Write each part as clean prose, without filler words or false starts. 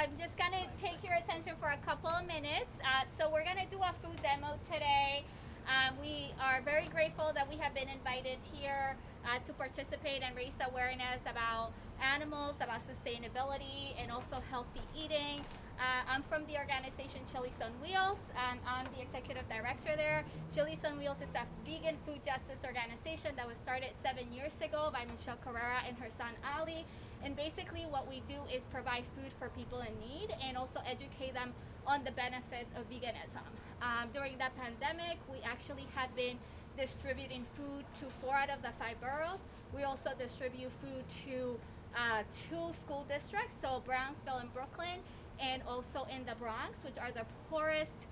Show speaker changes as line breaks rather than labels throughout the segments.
I'm just going to take your attention for a couple of minutes. So we're going to do a food demo today. We are very grateful that we have been invited here to participate and raise awareness about animals, about sustainability, and also healthy eating. I'm from the organization Chili's on Wheels. I'm the executive director there. Chili's on Wheels is a vegan food justice organization that was started 7 years ago by Michelle Carrera and her son Ali. And basically what we do is provide food for people in need and also educate them on the benefits of veganism. During the pandemic, we actually have been distributing food to 4 out of the 5 boroughs. We also distribute food to 2 school districts, so Brownsville and Brooklyn, and also in the Bronx, which are the poorest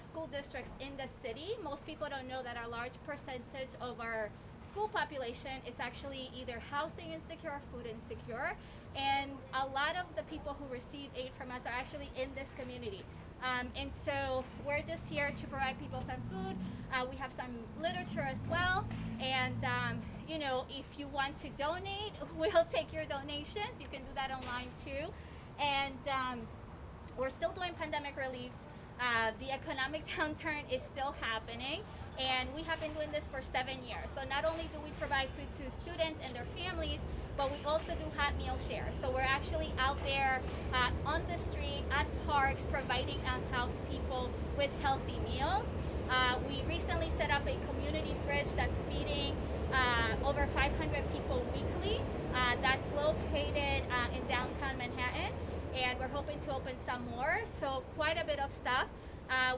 school districts in the city. Most people don't know that a large percentage of our school population is actually either housing insecure or food insecure. And a lot of the people who receive aid from us are actually in this community. And so we're just here to provide people some food. We have some literature as well. And, you know, if you want to donate, we'll take your donations. You can do that online too. And we're still doing pandemic relief. The economic downturn is still happening, and we have been doing this for 7 years. So not only do we provide food to students and their families, but we also do hot meal shares. So we're actually out there on the street, at parks, providing unhoused people with healthy meals. We recently set up a community fridge that's feeding over 500 people weekly. That's located in downtown Manhattan, and we're hoping to open some more, so quite a bit of stuff.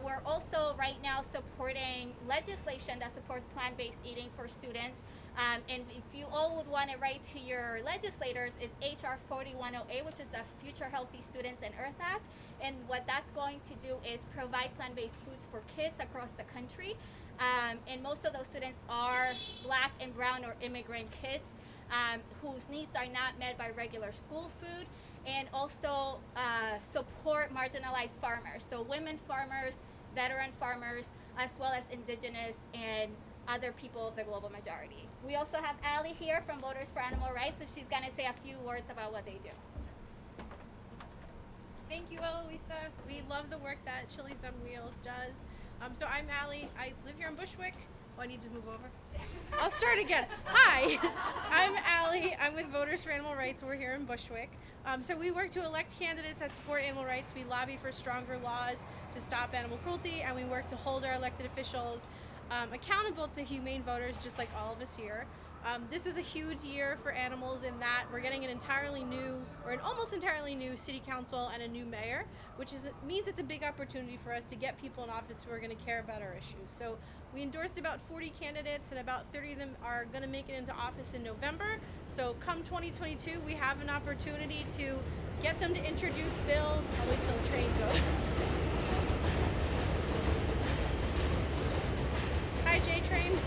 We're also right now supporting legislation that supports plant-based eating for students. And if you all would want to write to your legislators, it's HR 4108, which is the Future Healthy Students and Earth Act. And what that's going to do is provide plant-based foods for kids across the country. And most of those students are Black and brown or immigrant kids whose needs are not met by regular school food. And also support marginalized farmers, so women farmers, veteran farmers, as well as indigenous and other people of the global majority. We also have Ali here from Voters for Animal Rights, so she's going to say a few words about what they do.
Thank you, Eloisa. We love the work that Chili's on Wheels does. So I'm Ali. I live here in Bushwick. Oh, I need to move over. I'll start again. Hi, I'm Ali. I'm with Voters for Animal Rights. We're here in Bushwick. So we work to elect candidates that support animal rights. We lobby for stronger laws to stop animal cruelty, and we work to hold our elected officials accountable to humane voters, just like all of us here. This was a huge year for animals in that we're getting an entirely new, or an almost entirely new city council and a new mayor, which means it's a big opportunity for us to get people in office who are going to care about our issues. So we endorsed about 40 candidates, and about 30 of them are going to make it into office in November. So come 2022, we have an opportunity to get them to introduce bills. I'll wait till the train goes. Hi, J-Train.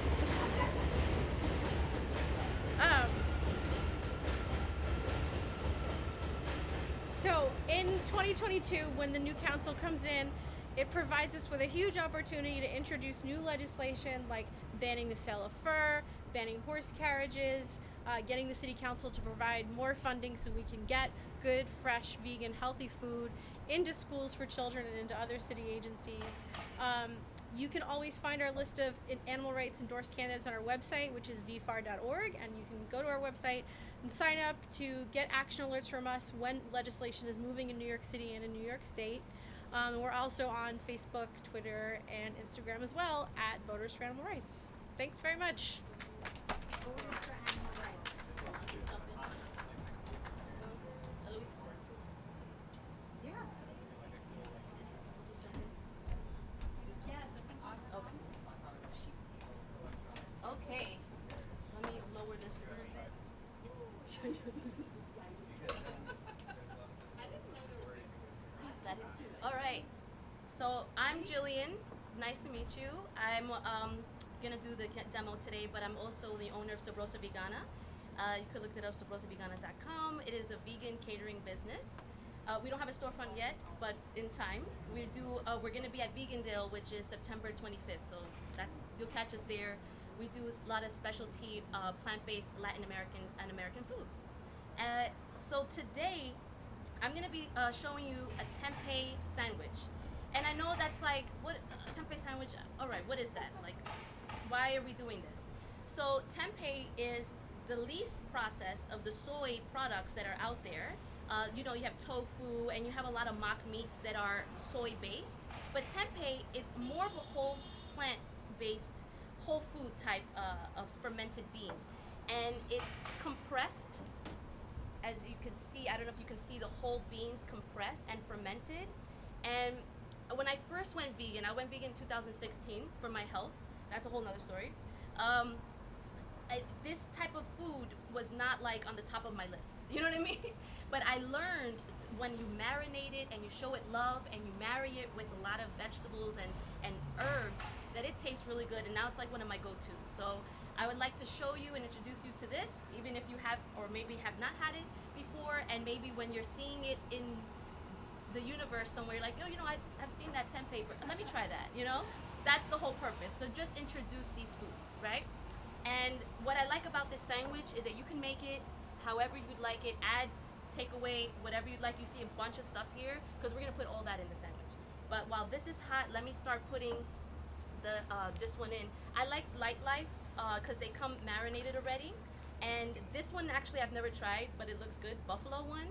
So in 2022, when the new council comes in, it provides us with a huge opportunity to introduce new legislation like banning the sale of fur, banning horse carriages, getting the city council to provide more funding so we can get good, fresh, vegan, healthy food into schools for children and into other city agencies. You can always find our list of animal rights endorsed candidates on our website, which is vfar.org, and you can go to our website and sign up to get action alerts from us when legislation is moving in New York City and in New York State. We're also on Facebook, Twitter, and Instagram as well at Voters for Animal Rights. Thanks very much.
Voters for Animal Rights. Yeah.
Okay, let me lower this a little bit. All right, so I'm Jillian. Nice to meet you. I'm gonna do the demo today, but I'm also the owner of Sabrosa Vegana. You could look it up, sabrosavegana.com. It is a vegan catering business. We don't have a storefront yet, but in time. We're gonna be at Vegandale, which is September 25th, so you'll catch us there. We do a lot of specialty plant-based Latin American and American foods. So today, I'm gonna be showing you a tempeh sandwich. And I know that's like, what, tempeh sandwich? All right, what is that? Like, why are we doing this? So tempeh is the least processed of the soy products that are out there. You know, you have tofu and you have a lot of mock meats that are soy based, but tempeh is more of a whole plant based, whole food type of fermented bean. And it's compressed, as you can see. I don't know if you can see the whole beans compressed and fermented. And when I first went vegan, I went vegan in 2016 for my health. That's a whole nother story. This type of food was not like on the top of my list. You know what I mean? But I learned when you marinate it and you show it love and you marry it with a lot of vegetables and herbs, that it tastes really good. And now it's like one of my go-tos. So I would like to show you and introduce you to this, even if you have or maybe have not had it before, and maybe when you're seeing it in the universe somewhere, you're like, oh, you know, I've seen that tempeh, let me try that, you know? That's the whole purpose. So just introduce these foods, right? And what I like about this sandwich is that you can make it however you'd like it, add, take away, whatever you'd like. You see a bunch of stuff here, because we're gonna put all that in the sandwich. But while this is hot, let me start putting the this one in. I like Light Life, because they come marinated already. And this one actually I've never tried, but it looks good, buffalo one.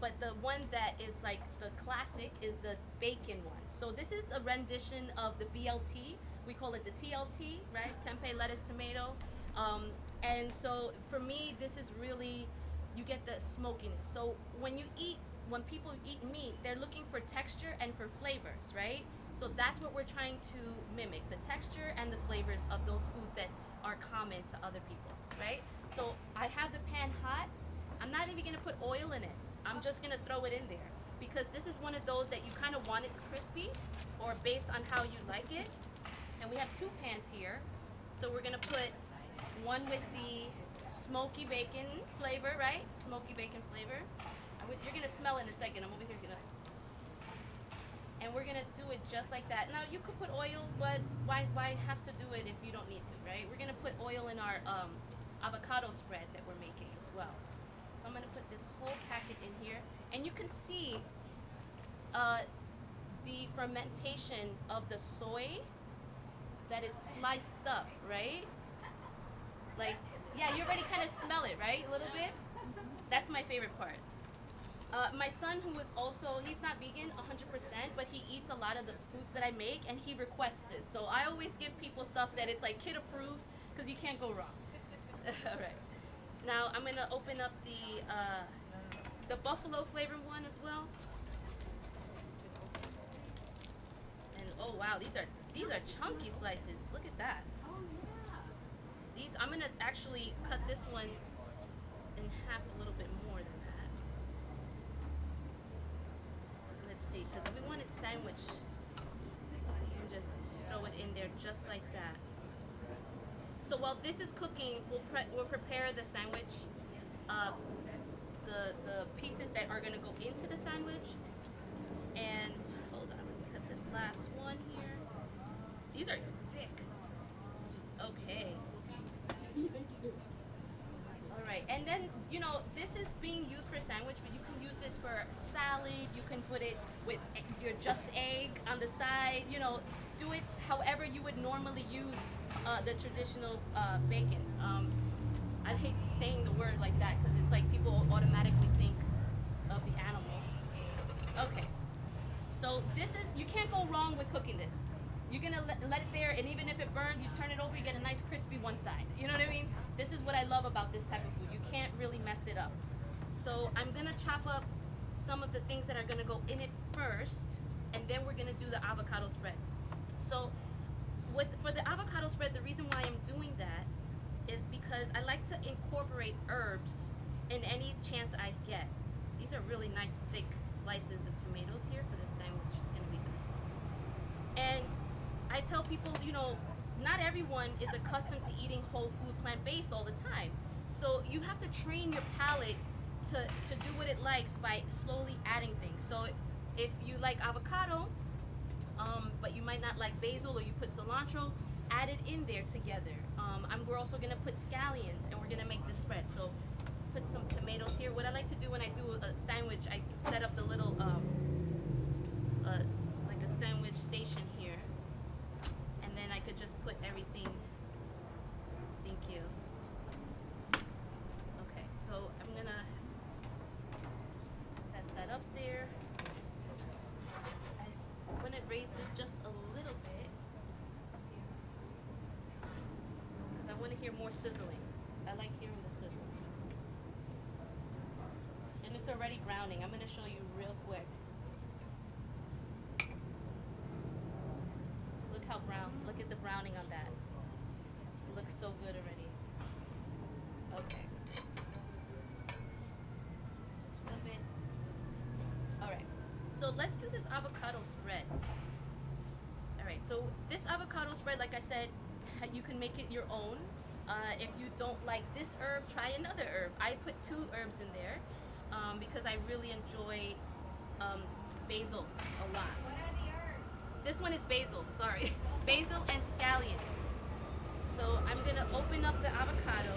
But the one that is like the classic is the bacon one. So this is a rendition of the BLT. We call it the TLT, right? Tempeh, lettuce, tomato. And so for me, this is really, you get the smokiness. So when people eat meat, they're looking for texture and for flavors, right? So that's what we're trying to mimic, the texture and the flavors of those foods that are common to other people, right? So I have the pan hot. I'm not even gonna put oil in it. I'm just gonna throw it in there because this is one of those that you kind of want it crispy or based on how you like it. And we have two pans here. So we're gonna put one with the smoky bacon flavor, right? Smoky bacon flavor. You're gonna smell it in a second. I'm over here gonna, and we're gonna do it just like that. Now you could put oil, but why have to do it if you don't need to, right? We're gonna put oil in our avocado spread that we're making as well. So I'm gonna put this whole packet in here, and you can see the fermentation of the soy, that it's sliced up, right? Like, yeah, you already kind of smell it, right? A little bit. That's my favorite part. My son, who is also, he's not vegan 100%, but he eats a lot of the foods that I make, and he requests this. So I always give people stuff that it's like kid approved, because you can't go wrong. All right. Now I'm gonna open up the buffalo flavored one as well. And oh wow, these are chunky slices. Look at that.
Oh yeah.
These, I'm gonna actually cut this one in half a little bit more than that. Let's see, because we want it sandwiched. And just throw it in there just like that. So while this is cooking, we'll prepare the sandwich, the pieces that are gonna go into the sandwich. And hold on, let me cut this last one here. These are thick. Okay. All right, and then, you know, this is being used for sandwich, but you can use this for salad. You can put it with your just egg on the side. You know, do it however you would normally use the traditional bacon. I hate saying the word like that because it's like people automatically think of the animal. Okay, so this is, you can't go wrong with cooking this. You're gonna let it there, and even if it burns, you turn it over, you get a nice crispy one side. You know what I mean? This is what I love about this type of food. You can't really mess it up. So I'm gonna chop up some of the things that are gonna go in it first, and then we're gonna do the avocado spread. So for the avocado spread, the reason why I'm doing that is because I like to incorporate herbs in any chance I get. These are really nice thick slices of tomatoes here for this sandwich. It's gonna be good. And I tell people, you know, not everyone is accustomed to eating whole food, plant-based all the time. So you have to train your palate to do what it likes by slowly adding things. So if you like avocado, but you might not like basil, or you put cilantro, add it in there together. We're also gonna put scallions, and we're gonna make this spread. So put some tomatoes here. What I like to do when I do a sandwich, I set up the little like a sandwich station here, and then I could just put everything. Thank you. Okay, so I'm gonna set that up there. I want to raise this just a little bit because I want to hear more sizzling. I like hearing the sizzle. And it's already browning. I'm going to show you real quick. Look how brown. Look at the browning on that. It looks so good already. Okay. Just flip it. Alright. So let's do this avocado spread. Alright, so this avocado spread, like I said, you can make it your own. If you don't like this herb, try another herb. I put 2 herbs in there because I really enjoy basil a lot.
What are the herbs?
This one is basil, sorry. Basil and scallions. So I'm gonna open up the avocado.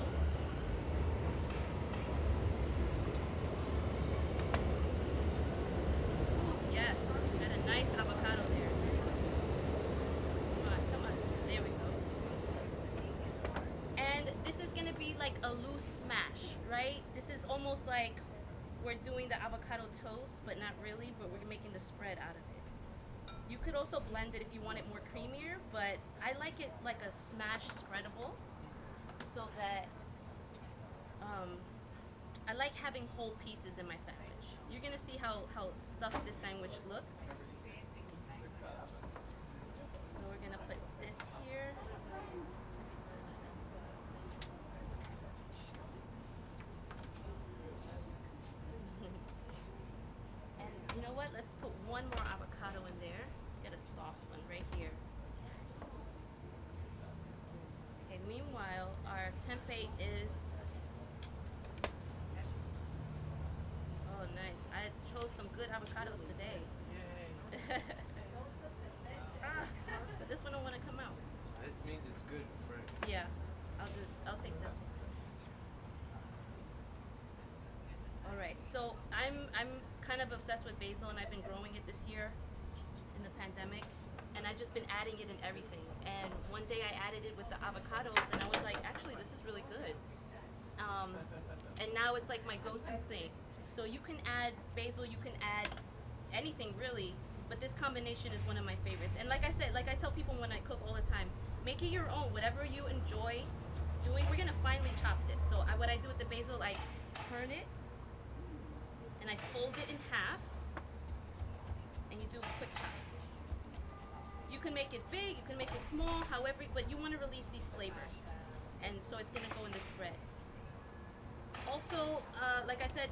Ooh, yes, got a nice avocado there. Come on, there we go. And this is gonna be like a loose smash, right? This is almost like we're doing the avocado toast, but not really, but we're making the spread out of it. You could also blend it if you want it more creamier, but I like it like a smash spreadable, so that I like having whole pieces in my sandwich. You're gonna see how stuffed this sandwich looks. So we're gonna put this here. And you know what? Let's put one more avocado in there. Let's get a soft one right here. Okay, meanwhile, our tempeh is... Oh, nice. I chose some good avocados today. But this one don't want to come out.
It means it's good, Frank.
Yeah, I'll take this one. All right, so I'm kind of obsessed with basil, and I've been growing it this year in the pandemic, and I've just been adding it in everything. And one day I added it with the avocados, and I was like, actually, this is really good. And now it's like my go-to thing. So you can add basil, you can add anything really, but this combination is one of my favorites. And like I said, like I tell people when I cook all the time, make it your own, whatever you enjoy doing. We're gonna finely chop this. So what I do with the basil, I turn it and I fold it in half, and you do a quick chop. You can make it big, you can make it small, however, but you want to release these flavors, and so it's gonna go in the spread. Also, like I said,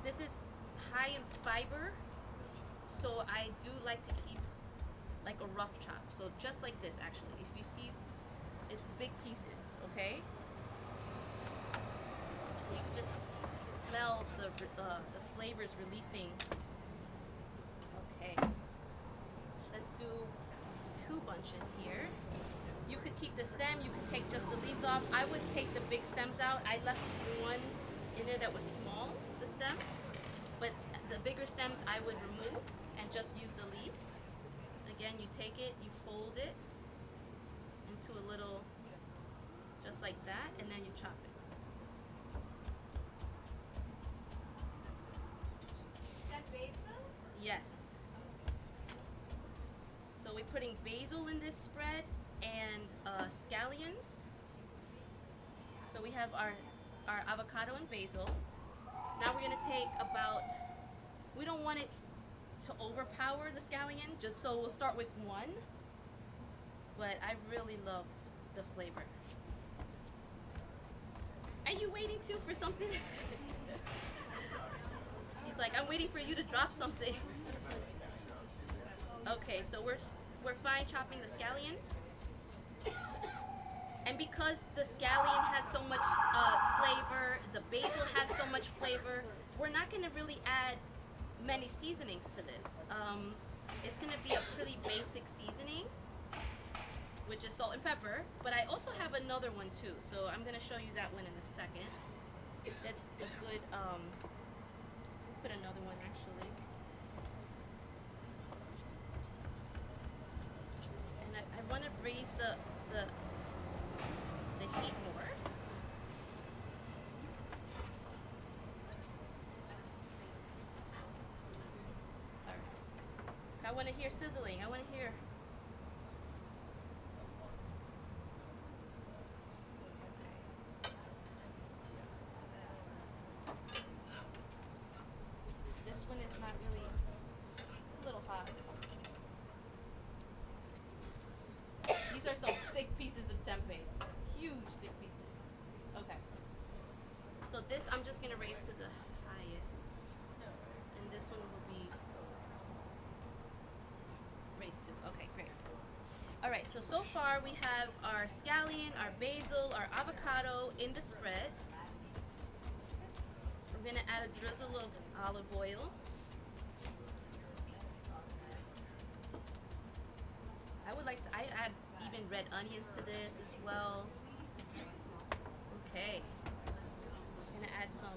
this is high in fiber, so I do like to keep like a rough chop. So just like this, actually, if you see, it's big pieces, okay? You can just smell the flavors releasing. Okay, let's do 2 bunches here. You could keep the stem, you could take just the leaves off. I would take the big stems out. I left one in there that was small, the stem, but the bigger stems I would remove and just use the leaves. Again, you take it, you fold it into a little, just like that, and then you chop it.
Is that basil?
Yes. So we're putting basil in this spread and scallions. So we have our avocado and basil. Now we're gonna take about, we don't want it to overpower the scallion, just so we'll start with 1. But I really love the flavor. Are you waiting too for something? He's like, I'm waiting for you to drop something. Okay, so we're fine chopping the scallions. And because the scallion has so much flavor, the basil has so much flavor, we're not gonna really add many seasonings to this. It's gonna be a pretty basic seasoning, which is salt and pepper, but I also have another one too, so I'm gonna show you that one in a second. That's a good, put another one actually. And I want to raise the heat more. I want to hear sizzling. I want to hear. This one is not really. It's a little hot. These are some thick pieces of tempeh. Huge thick pieces. Okay. So this I'm just gonna raise to the highest, and this one will be raised to. Okay, great. All right. So far we have our scallion, our basil, our avocado in the spread. We're gonna add a drizzle of olive oil. I would like to. I add even red onions to this as well. Okay. Gonna add some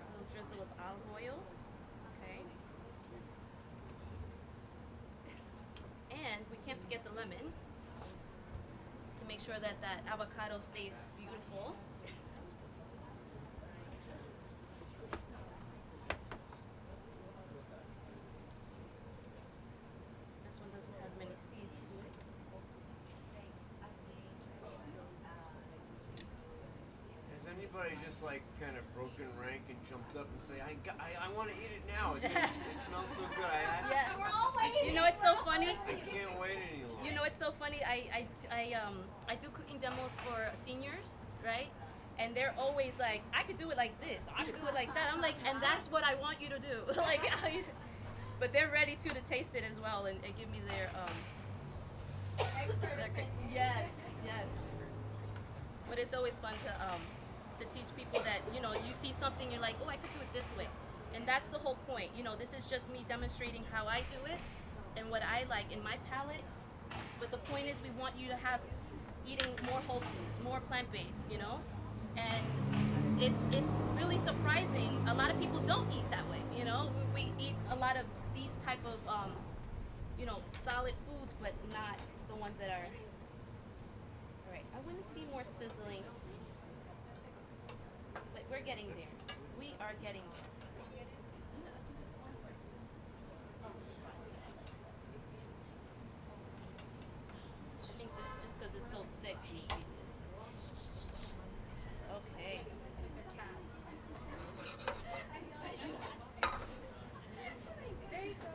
little drizzle of olive oil. Okay. And we can't forget the lemon to make sure that that avocado stays beautiful. This one doesn't have many seeds to it.
Has anybody just like kind of broken rank and jumped up and say, I want to eat it now. It smells so good.
Yeah.
We're all waiting.
You know it's so funny?
I can't wait any longer.
You know it's so funny. I do cooking demos for seniors, right? And they're always like, I could do it like this. I could do it like that. I'm like, and that's what I want you to do. Like, but they're ready to taste it as well and give me their yes. But it's always fun to teach people that, you know, you see something, you're like, oh, I could do it this way. And that's the whole point. You know, this is just me demonstrating how I do it and what I like in my palate. But the point is we want you to have eating more whole foods, more plant-based, you know? And it's really surprising. A lot of people don't eat that way, you know? We eat a lot of these type of, you know, solid foods, but not the ones that are. All right, I want to see more sizzling. But we're getting there. We are getting there. I think this just because it's so thick, these pieces. Okay.
There you go.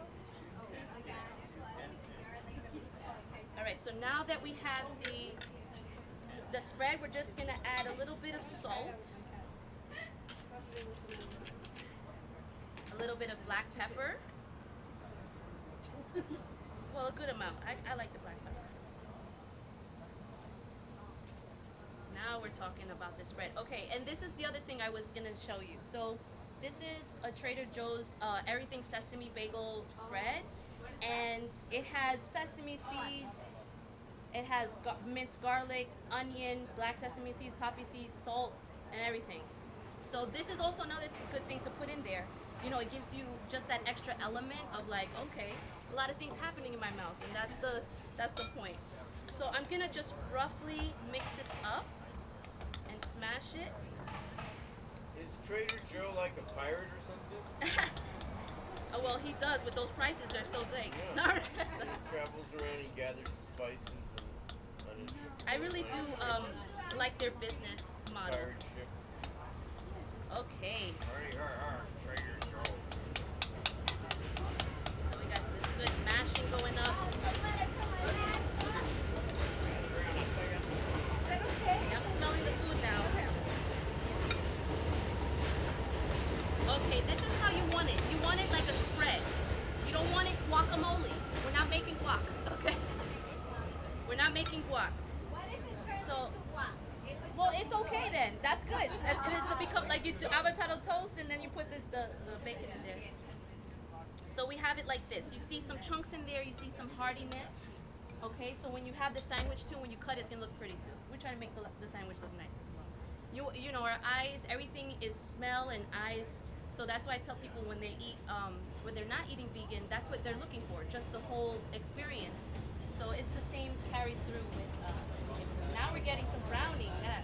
All right, so now that we have the spread, we're just gonna add a little bit of salt, a little bit of black pepper. Well, a good amount. I like the black pepper. Now we're talking about the spread. Okay, and this is the other thing I was gonna show you. So this is a Trader Joe's everything sesame bagel spread, and it has sesame seeds. It has minced garlic, onion, black sesame seeds, poppy seeds, salt, and everything. So this is also another good thing to put in there. You know, it gives you just that extra element of like, okay, a lot of things happening in my mouth, and that's the point. So I'm gonna just roughly mix this up and smash it.
Is Trader Joe like a pirate or something?
Oh, well, he does with those prices. They're so big.
Yeah. He travels around, he gathers spices and on his ship.
I really do like their business model.
Pirate ship.
Okay,
Arr, Trader Joe.
so we got this good mashing going up. I'm smelling the food now. Okay, this is how you want it. You want it like a spread. You don't want it guacamole. We're not making guac, okay? We're not making guac.
What if it turns
So-
into guac? It was
Well,
still
it's okay then. That's good. And it's to become like you do avocado toast and then you put the bacon in there. So we have it like this. You see some chunks in there. You see some hardiness. Okay, so when you have the sandwich too, when you cut it, it's gonna look pretty too. We're trying to make the sandwich look nice as well. You know, our eyes, everything is smell and eyes. So that's why I tell people when they eat, when they're not eating vegan, that's what they're looking for, just the whole experience. So it's the same carries through with. Now we're getting some browning. Yes.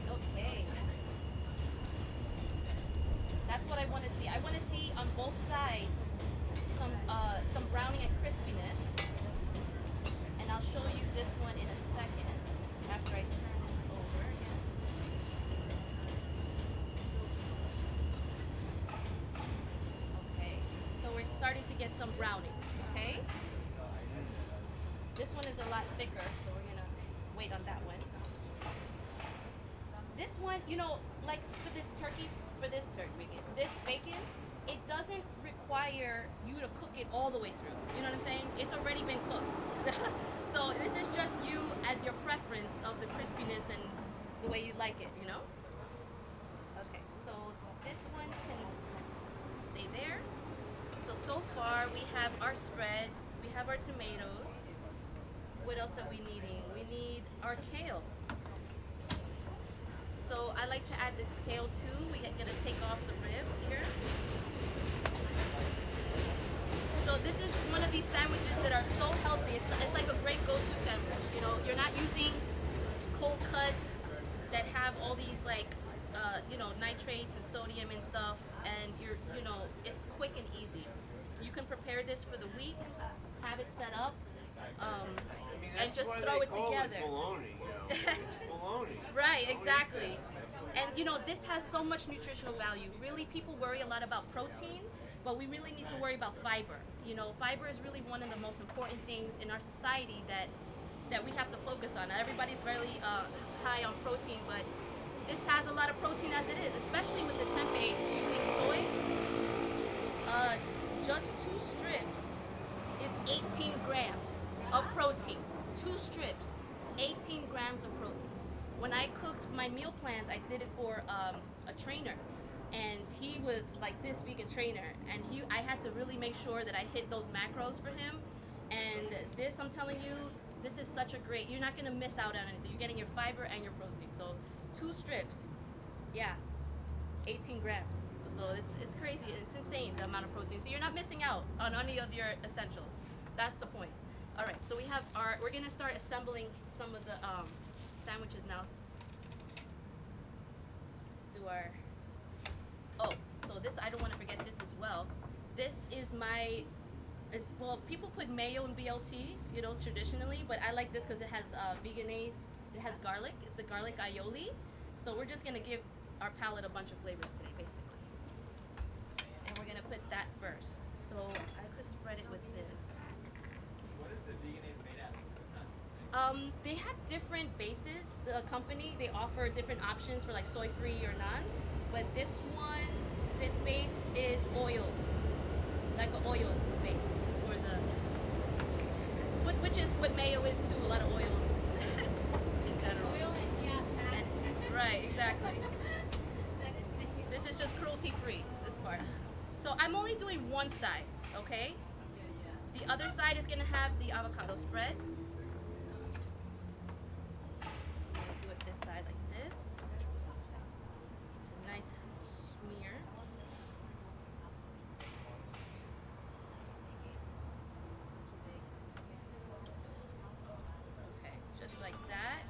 Okay. That's what I want to see. I want to see on both sides some browning and crispiness. And I'll show you this one in a second after I turn this over again. Okay, so we're starting to get some browning, okay? This one is a lot thicker, so we're gonna wait on that one. This one, you know, like for this bacon, it doesn't require you to cook it all the way through. You know what I'm saying? It's already been cooked. So this is just you at your preference of the crispiness and the way you like it, you know? Okay, so this one can stay there. So far we have our spread, we have our tomatoes. What else are we needing? We need our kale. So I like to add this kale too. We're gonna take off the rib here. So this is one of these sandwiches that are so healthy. It's like a great go-to sandwich. You know, you're not using cold cuts that have all these like, you know, nitrates and sodium and stuff. And you know, it's quick and easy. You can prepare this for the week, have it set up, and just throw it together.
Bologna, you know. It's bologna.
Right, exactly. And you know, this has so much nutritional value. Really, people worry a lot about protein, but we really need to worry about fiber. You know, fiber is really one of the most important things in our society that we have to focus on. Now, everybody's really high on protein, but this has a lot of protein as it is, especially with the tempeh using soy. Just 2 strips is 18 grams of protein. 2 strips, 18 grams of protein. When I cooked my meal plans, I did it for a trainer, and he was like this vegan trainer, and I had to really make sure that I hit those macros for him. And this, I'm telling you, this is such a great, you're not gonna miss out on anything. You're getting your fiber and your protein. So 2 strips, yeah, 18 grams. So it's crazy, it's insane the amount of protein. So you're not missing out on any of your essentials. That's the point. All right, so we're gonna start assembling some of the sandwiches now. So this, I don't wanna forget this as well. This is well, people put mayo in BLTs, you know, traditionally, but I like this because it has veganese, it has garlic, it's the garlic aioli. So we're just gonna give our palate a bunch of flavors today, basically. And we're gonna put that first. So I could spread it with this.
What is the veganese made out of?
They have different bases. The company, they offer different options for like soy-free or none. But this base is oil, like an oil base for which is what mayo is too, a lot of oil in general.
Oil and fat.
Right, exactly.
That is nice.
This is just cruelty-free, this part. So I'm only doing one side, okay? The other side is gonna have the avocado spread. I'm gonna do it this side like this. Nice smear. Okay, just like that.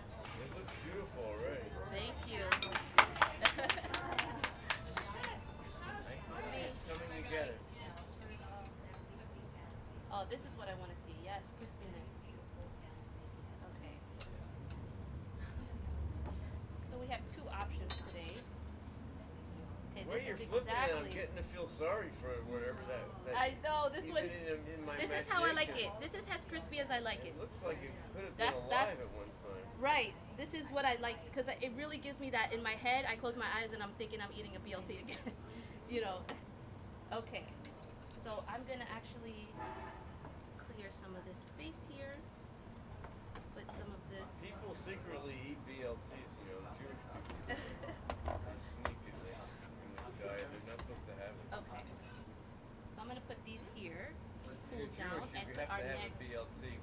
It looks beautiful already.
Thank you.
It's coming together.
Oh, this is what I want to see. Yes, crispiness. Okay. So we have 2 options today. Okay,
Where
this
you're
is
flipping it, I'm
exactly.
getting to feel sorry for whatever that
I know this
even
one.
in my
This is how I like it.
imagination.
This is as crispy as I like it.
It looks like it could have been
That's-
alive at one time.
Right. This is what I like because it really gives me that in my head. I close my eyes and I'm thinking I'm eating a BLT again. You know. Okay. So I'm gonna actually clear some of this space here. Put some of this.
People secretly eat BLTs, you know. They sneak it in the diet. They're not supposed to have it.
Okay. So I'm gonna put these here,
If
cool
you're
down,
Jewish,
and
you
put
have
our
to have
next.
a BLT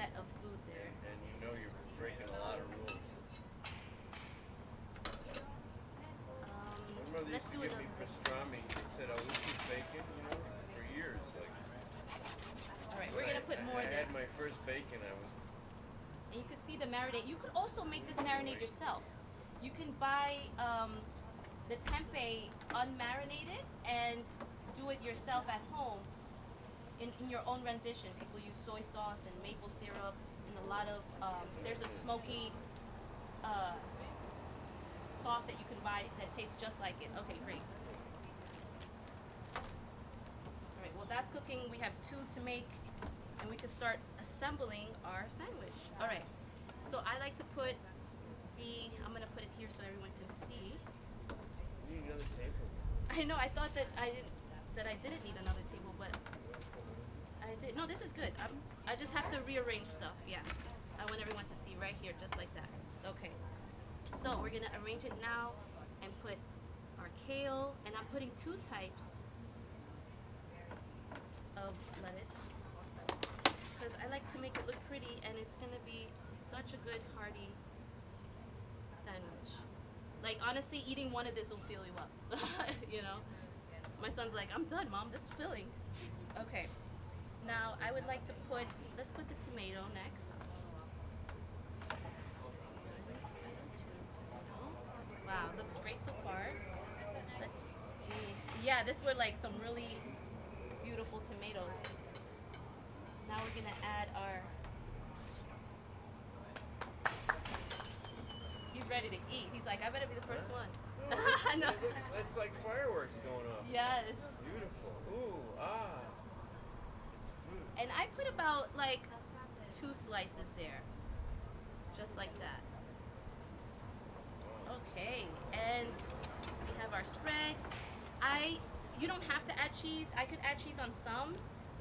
set of food there.
And you know you're breaking a lot of rules. My mother
Let's
used
do
to give me
another.
pastrami. She said, "Oh, this is bacon," for years. Like,
All right, we're gonna put more
I
of
had
this.
my first bacon. I was
And you can see the marinade. You could also make this marinade yourself. You can buy the tempeh unmarinated and do it yourself at home in your own rendition. People use soy sauce and maple syrup and a lot of, there's a smoky sauce that you can buy that tastes just like it. Okay, great. All right, well that's cooking. We have 2 to make and we can start assembling our sandwich. All right, so I like to put I'm gonna put it here so everyone can see.
you need another table.
I know, I thought that I didn't need another table, but I did. No, this is good. I just have to rearrange stuff, yeah. I want everyone to see right here, just like that. Okay, so we're gonna arrange it now and put our kale, and I'm putting 2 types of lettuce because I like to make it look pretty, and it's gonna be such a good hearty sandwich. Like honestly, eating one of this will fill you up. You know, my son's like, "I'm done, Mom. This is filling." Okay, now I would like to let's put the tomato next. Wow, looks great so far. Let's see. Yeah, this were like some really beautiful tomatoes. Now we're gonna add our. He's ready to eat. He's like, I better be the first one.
No,
No.
it's like fireworks going off.
Yes.
Beautiful. Ooh, it's food.
And I put about like 2 slices there. Just like that. Okay, and we have our spread. You don't have to add cheese. I could add cheese on some,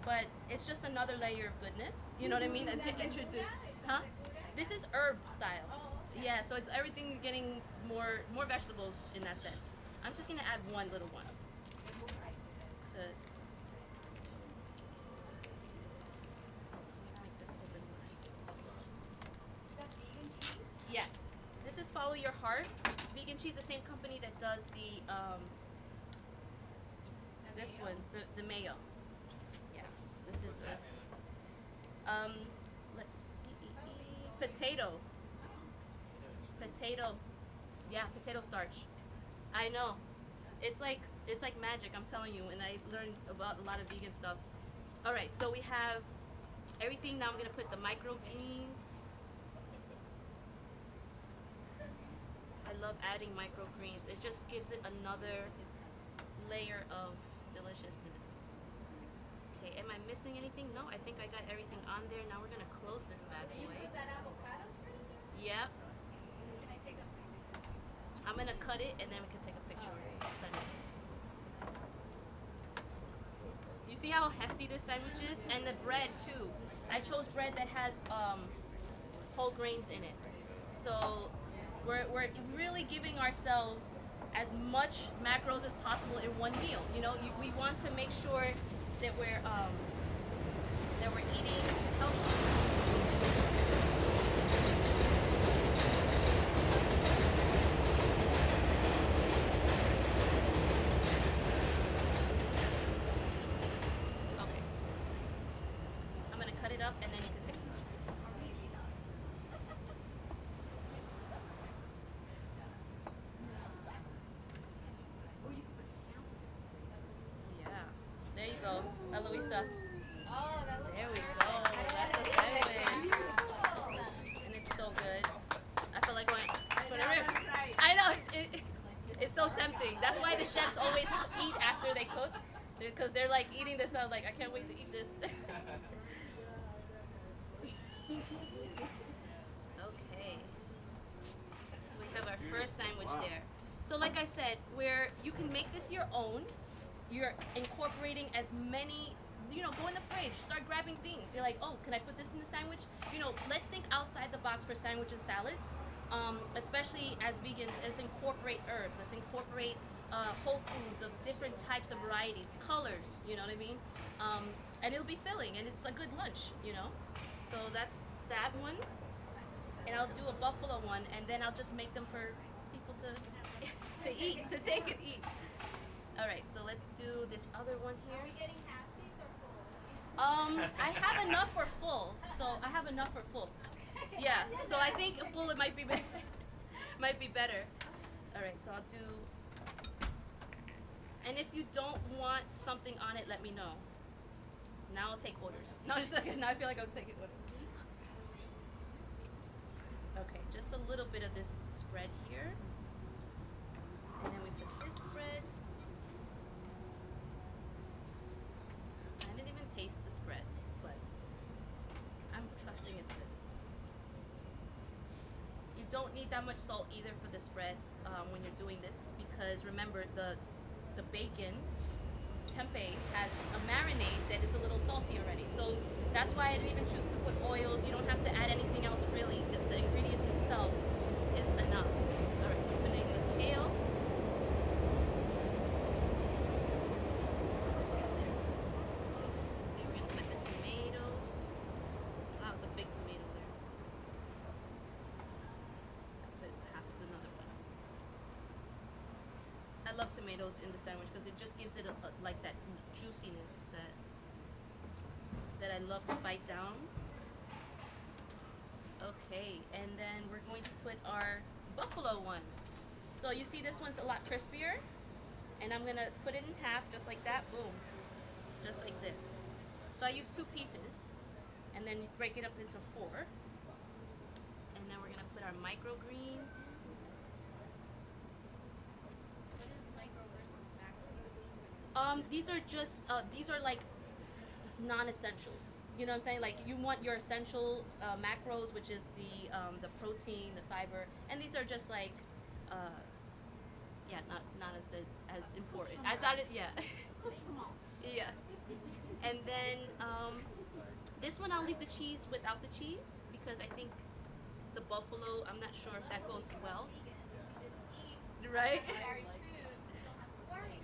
but it's just another layer of goodness. You know what I mean? To introduce, huh? This is herb style. Yeah, so it's everything. You're getting more vegetables in that sense. I'm just gonna add one little one. Cause make this a little
Is that vegan cheese?
yes, this is Follow Your Heart. Vegan cheese, the same company that does the this
mayo?
one, the mayo. Yeah, this is let's see, potato. Yeah, potato starch. I know. It's like magic, I'm telling you, and I learned about a lot of vegan stuff. All right, so we have everything. Now I'm gonna put the microgreens. I love adding microgreens. It just gives it another layer of deliciousness. Okay, am I missing anything? No, I think I got everything on there. Now we're gonna close this bad
You
boy.
put that avocado spread in there?
Yep.
Can I take a picture?
I'm gonna cut it and then we can take a picture. Cut it. You see how hefty this sandwich is? And the bread too. I chose bread that has whole grains in it. So we're really giving ourselves as much macros as possible in one meal. You know, we want to make sure that we're eating healthy. Okay. I'm gonna cut it up and then you can take it. Yeah. There you go, Eloisa.
Oh, that looks
There we
perfect.
go.
I don't
That's
wanna
the
do it.
sandwich.
Beautiful.
And it's so good. I feel like going. I know. It's so tempting. That's why the chefs always eat after they cook, because they're like eating this. I'm like, I can't wait to eat this. Okay. So we have our first sandwich
Wow.
there. So like I said, where you can make this your own. You're incorporating as many, go in the fridge, start grabbing things. You're like, oh, can I put this in the sandwich? Let's think outside the box for sandwich and salads. Especially as vegans, let's incorporate herbs, let's incorporate whole foods of different types of varieties, colors, you know what I mean? And it'll be filling and it's a good lunch, So that one, and I'll do a buffalo one, and then I'll just make them for people to eat, to take and eat. All right, so let's do this other one
Are we
here.
getting halfsies or full?
I have enough for full, so I have enough for full. Yeah, so I think full it might be might be better. All right, so I'll do. And if you don't want something on it, let me know. Now I'll take orders. No, just okay. Now I feel like I'm taking orders. Okay, just a little bit of this spread here, and then we put this spread. I didn't even taste the spread, but I'm trusting it's good. You don't need that much salt either for the spread when you're doing this, because remember the bacon tempeh has a marinade that is a little salty already. So that's why I didn't even choose to put oils. You don't have to add anything else really. The ingredients itself is enough. All right, opening the kale. Okay, we're gonna put the tomatoes. Wow, it's a big tomato there. Put half of another one. I love tomatoes in the sandwich because it just gives it like that juiciness that I love to bite down. Okay, and then we're going to put our buffalo ones. So you see this one's a lot crispier, and I'm gonna put it in half just like that, boom, just like this. So I use 2 pieces, and then you break it up into 4. And then we're gonna put our microgreens.
What is micro versus macro?
These are just these are like non-essentials. You know what I'm saying? Like you want your essential macros, which is the protein, the fiber, and these are just like yeah, not as important as that. Yeah, yeah. And then this one I'll leave the cheese without the cheese because I think the buffalo. I'm not sure if that goes well.
We just eat
Right.
our food. We don't have to worry.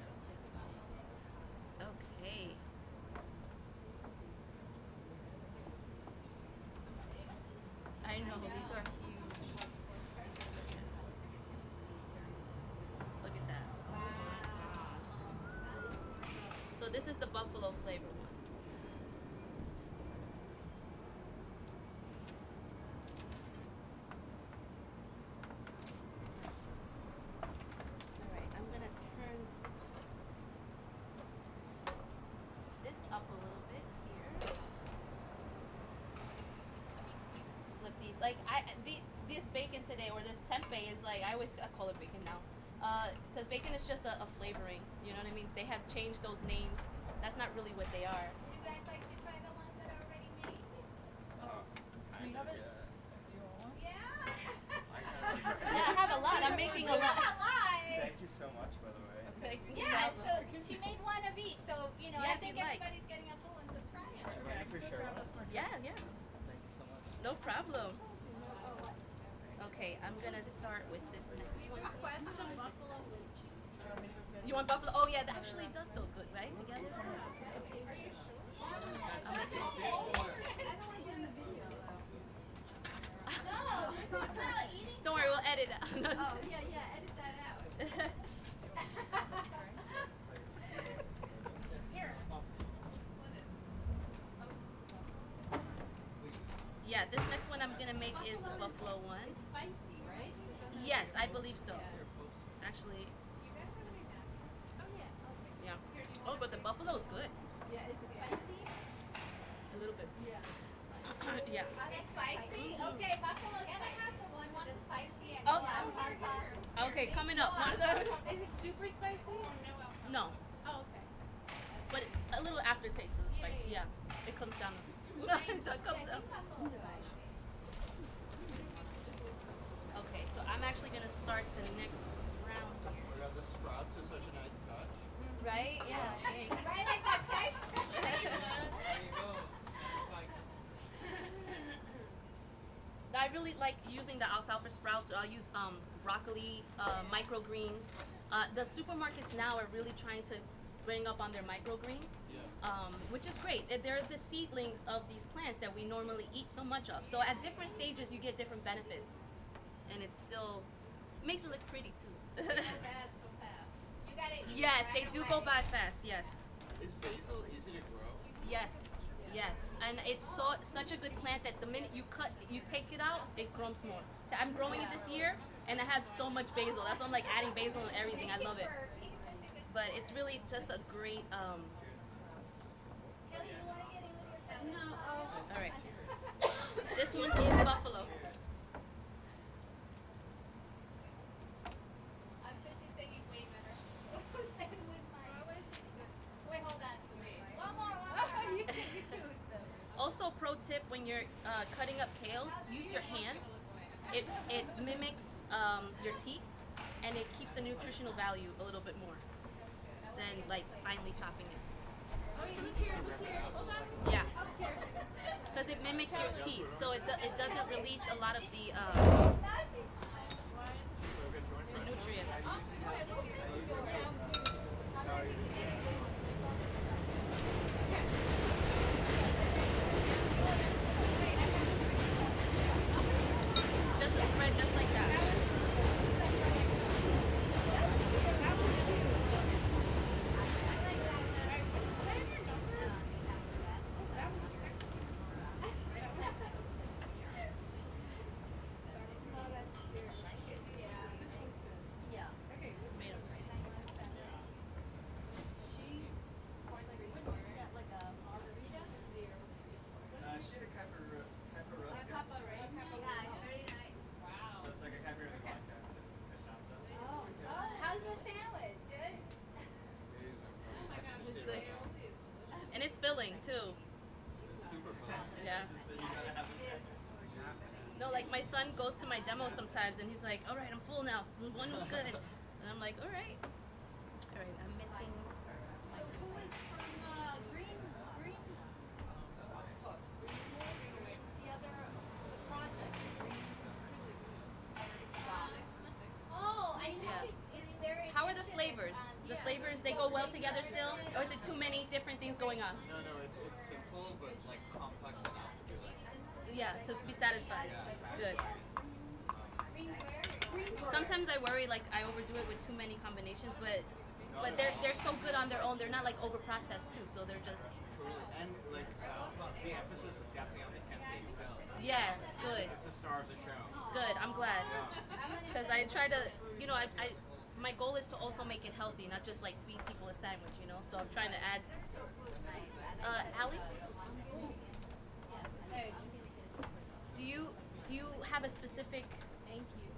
Okay. I know, these are huge. Look at that. So this is the buffalo flavor one. Alright, I'm gonna turn this up a little bit here. Flip these. Like this bacon today, or this tempeh is like I call it bacon now, because bacon is just a flavoring. You know what I mean? They have changed those names. That's not really what they are.
Would you guys like to try the ones that are already made?
You have it?
Yeah.
Yeah, I have a lot. I'm making a
You have
lot.
a lot.
Thank you so much, by the way.
Like,
Yeah, so she made one of each. So, you know,
Yeah,
I
if
think
you'd like.
everybody's getting a full one, so try it.
Ready for sure.
yeah.
Thank you so much.
No problem. Okay, I'm gonna start with this next one.
Request a buffalo with cheese.
You want buffalo? Oh yeah, that actually does go good, right? Together. I'll make this.
No, this is not eating.
Don't worry, we'll edit it. No,
Oh, yeah, edit that out.
Here.
yeah, this next one I'm gonna make is the buffalo one.
It's spicy, right?
Yes, I believe so. Actually,
You guys want to be back?
Oh, yeah. Okay.
yeah.
Here, do you
Oh,
want
but the buffalo is good.
Yeah, is it spicy?
A little bit.
Yeah.
Yeah.
It's spicy.
Okay, buffalo's
Can I
spicy.
have the one with the spicy and
Oh.
no alfalfa?
Okay, coming up.
Is it super spicy?
No,
Oh, okay.
but a little aftertaste of the spice. Yeah, it comes down. It comes down. Okay, so I'm actually gonna start the next round here.
We have the sprouts is such a nice touch.
Right? Yeah. Thanks.
Right, like that texture.
There you go.
I really like using the alfalfa sprouts. I'll use broccoli, microgreens. The supermarkets now are really trying to bring up on their microgreens, which is great. They're the seedlings of these plants that we normally eat so much of. So at different stages, you get different benefits, and it still makes it look pretty too.
So bad, so fast.
You gotta eat
Yes,
it
they
right
do
away.
go by fast. Yes.
Is basil easy to grow?
Yes, yes, and it's such a good plant that the minute you take it out, it grows more. So I'm growing it this year, and I have so much basil. That's why I'm like adding basil and everything. I love it. But it's really just a great.
Kelly, you wanna get in with your family?
No,
All right. This one is buffalo.
I'm sure she's thinking way better. Stand with my. Wait, hold on. One more.
you cute.
Also, pro tip: when you're cutting up kale, use your hands. It mimics your teeth, and it keeps the nutritional value a little bit more than like finely chopping it.
Oh, yeah, look here, look here. Hold on.
Yeah,
Up here.
because it mimics your teeth, so it doesn't release a lot of the
So good joint
nutrients. Just a spread, just like that. Tomatoes.
She had a caparosca.
Very nice.
So it's like a capra in the podcast and cachaça.
Oh,
How's the sandwich? Good?
It's like, and it's filling too.
Super fun.
Yeah.
So you gotta have a sandwich.
No, like my son goes to my demo sometimes and he's like, all right, I'm full now. One was good. And I'm like, all right. All right, I'm missing.
So who is from Green? The other project.
Oh, I think
Yeah.
it's their.
How are the
initiative
flavors?
on-
The
yeah.
flavors, they go well together still? Or is it too many different things going on?
No, it's simple but like complex enough to be like.
Yeah, to be satisfied. Good.
Green.
Sometimes I worry like I overdo it with too many combinations, but they're so good on their own. They're not like over processed too, so they're just
Truly. And like the emphasis is definitely on the tempeh still.
yeah, good.
It's the star of the show.
Good. I'm glad. Because I try to, you know, I my goal is to also make it healthy, not just like feed people a sandwich, you know. So I'm trying to add. Allie,
Hey.
do you have a specific
Thank you.